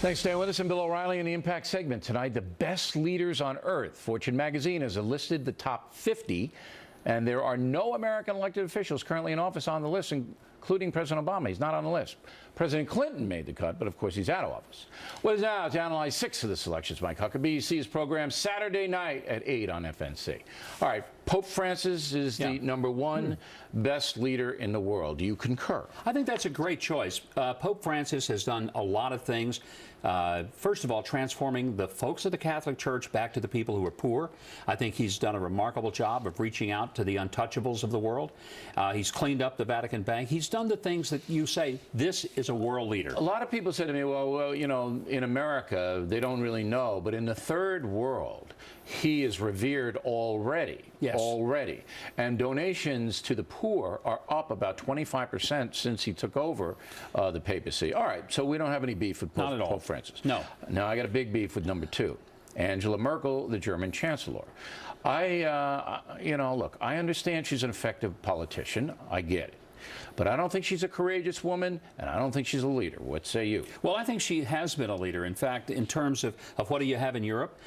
Thanks for staying with us. I'm Bill O'Reilly in the Impact segment. Tonight, the best leaders on earth. Fortune magazine has listed the top 50, and there are no American elected officials currently in office on the list, including President Obama. He's not on the list. President Clinton made the cut, but of course he's out of office. What is now to analyze 6 of the selections. Mike Huckabee sees program Saturday night at 8 on FNC. All right, Pope Francis is the #1 best leader in the world. Do you concur? I think that's a great choice. Pope Francis has done a lot of things. First of all, transforming the folks of the Catholic Church back to the people who are poor. I think he's done a remarkable job of reaching out to the untouchables of the world. He's cleaned up the Vatican Bank. He's done the things that you say, this is a world leader. A lot of people say to me, well, you know, in America, they don't really know, but in the third world, he is revered already. Yes. Already. And donations to the poor are up about 25% since he took over the papacy. All right, so we don't have any beef with Pope Francis. No. Now, I got a big beef with #2. Angela Merkel, the German chancellor. You know, look, I understand she's an effective politician. I get it. But I don't think she's a courageous woman, and I don't think she's a leader. What say you? Well, I think she has been a leader. In fact, in terms of what do you have in Europe,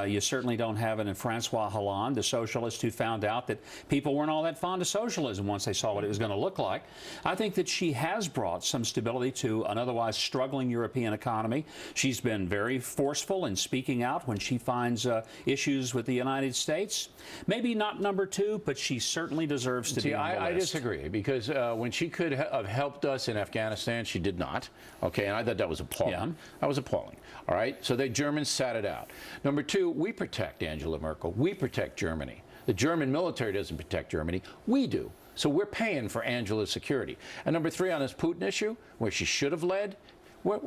you certainly don't have it in Francois Hollande, the socialist who found out that people weren't all that fond of socialism once they saw what it was going to look like. I think that she has brought some stability to an otherwise struggling European economy. She's been very forceful in speaking out when she finds issues with the United States. Maybe not #2, but she certainly deserves to be on the list. I disagree, because when she could have helped us in Afghanistan, she did not. Okay, and I thought that was appalling. Yeah. That was appalling. All right, so the Germans sat it out. #2, we protect Angela Merkel. We protect Germany. The German military doesn't protect Germany. We do. So we're paying for Angela's security. And #3 on this Putin issue, where she should have led, what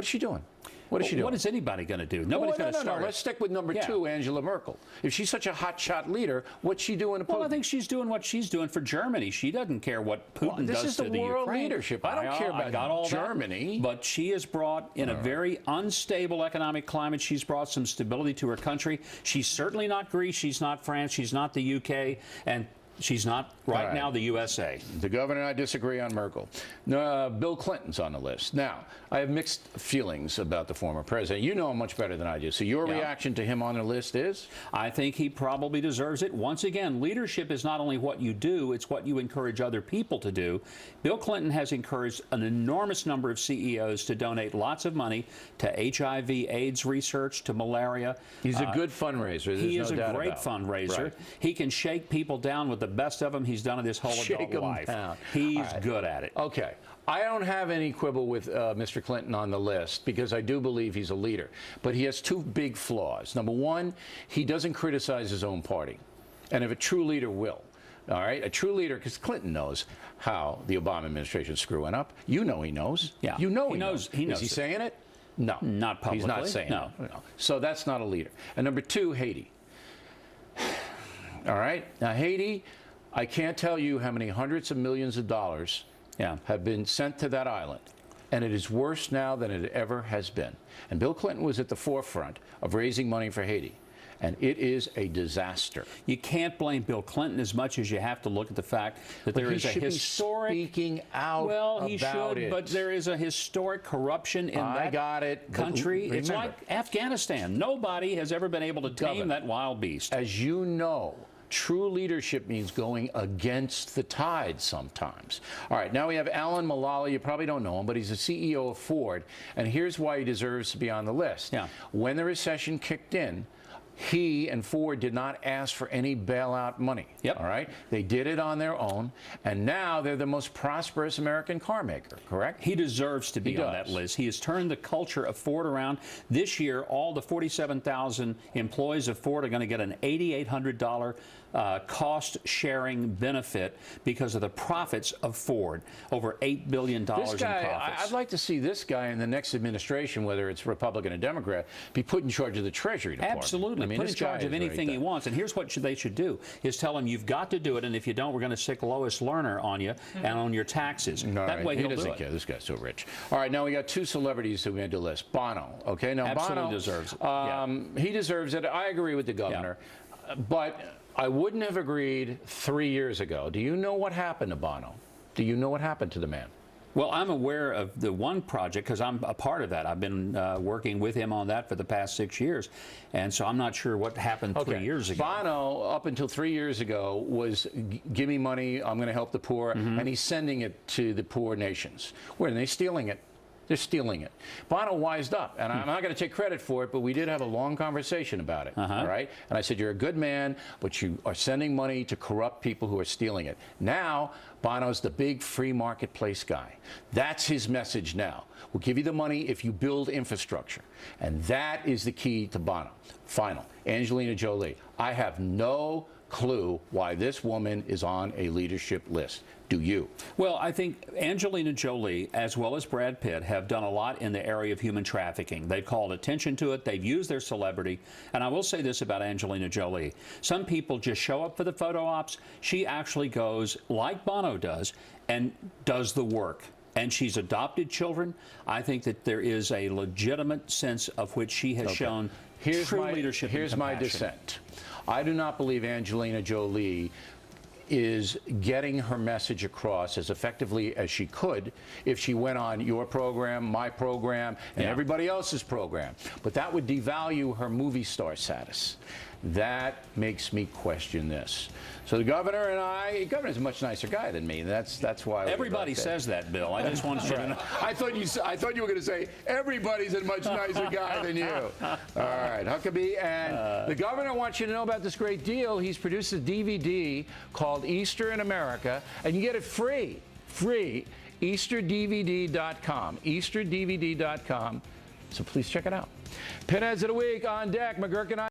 is she doing? What is she doing? What is anybody going to do? Nobody's going to start. No. Let's stick with #2, Angela Merkel. If she's such a hotshot leader, what's she doing to Putin? Well, I think she's doing what she's doing for Germany. She doesn't care what Putin does to the Ukraine. This is the world leadership. I don't care about Germany. But she has brought, in a very unstable economic climate, she's brought some stability to her country. She's certainly not Greece. She's not France. She's not the UK. And she's not right now the USA. The governor and I disagree on Merkel. Bill Clinton's on the list. Now, I have mixed feelings about the former president. You know him much better than I do. So your reaction to him on the list is? I think he probably deserves it. Once again, leadership is not only what you do, it's what you encourage other people to do. Bill Clinton has encouraged an enormous number of CEOs to donate lots of money to HIV/AIDS research, to malaria. He's a good fundraiser. He is a great fundraiser. Right. He can shake people down with the best of them. He's done it his whole adult life. He's good at it. Okay. I don't have any quibble with Mr. Clinton on the list, because I do believe he's a leader. But he has 2 big flaws. #1, he doesn't criticize his own party. And if a true leader will. All right? A true leader, because Clinton knows how the Obama administration is screwing up. You know he knows. Yeah. You know he knows. He knows. Is he saying it? No. Not publicly. He's not saying it. No. So that's not a leader. And #2, Haiti. All right? Now, Haiti, I can't tell you how many hundreds of millions of dollars have been sent to that island. And it is worse now than it ever has been. And Bill Clinton was at the forefront of raising money for Haiti. And it is a disaster. You can't blame Bill Clinton as much as you have to look at the fact that there is a historic speaking out well, he about should, it. but there is a historic corruption in that country. It's like Afghanistan. Nobody has ever been able to tame that wild beast. As you know, true leadership means going against the tide sometimes. All right, now we have Alan Mulally. You probably don't know him, but he's the CEO of Ford. And here's why he deserves to be on the list. When the recession kicked in, he and Ford did not ask for any bailout money. All right? They did it on their own, and now they're the most prosperous American car maker, correct? He deserves to be on that list. He has turned the culture of Ford around. This year, all the 47,000 employees of Ford are going to get an $8,800 cost-sharing benefit because of the profits of Ford. Over $8 billion in profits. I'd like to see this guy in the next administration, whether it's Republican or Democrat, be put in charge of the Treasury Department. Absolutely. Put in charge of anything he wants. And here's what they should do, is tell him you've got to do it, and if you don't, we're going to stick Lois Lerner on you and on your taxes. That way he'll do it. This guy's so rich. All right, now we got 2 celebrities who made the list. Bono, okay? Now, Bono deserves it. He deserves it. I agree with the governor. But I wouldn't have agreed 3 years ago. Do you know what happened to Bono? Do you know what happened to the man? Well, I'm aware of the one project because I'm a part of that. I've been working with him on that for the past 6 years, and so I'm not sure what happened 3 years ago. Bono, up until 3 years ago, was give me money, I'm going to help the poor, and he's sending it to the poor nations. Where are they stealing it? They're stealing it. Bono wised up, and I'm not going to take credit for it, but we did have a long conversation about it, all right? And I said, you're a good man, but you are sending money to corrupt people who are stealing it. Now, Bono's the big free marketplace guy. That's his message now. We'll give you the money if you build infrastructure. And that is the key to Bono. Final, Angelina Jolie. I have no clue why this woman is on a leadership list. Do you? Well, I think Angelina Jolie, as well as Brad Pitt, have done a lot in the area of human trafficking. They've called attention to it. They've used their celebrity. And I will say this about Angelina Jolie. Some people just show up for the photo ops. She actually goes, like Bono does, and does the work. And she's adopted children. I think that there is a legitimate sense of which she has shown true leadership and Here's my dissent. I do not believe Angelina Jolie is getting her message across as effectively as she could if she went on your program, my program, and everybody else's program. But that would devalue her movie star status. That makes me question this. So the governor and the governor's a much nicer guy than me. That's why everybody says that, Bill. I just wanted you to know. I thought you were going to say everybody's a much nicer guy than you. All right, Huckabee, and the governor wants you to know about this great deal. He's produced a DVD called Easter in America, and you get it free. EasterDVD.com. EasterDVD.com. So please check it out. Pinheads of the Week on deck. McGurk and I.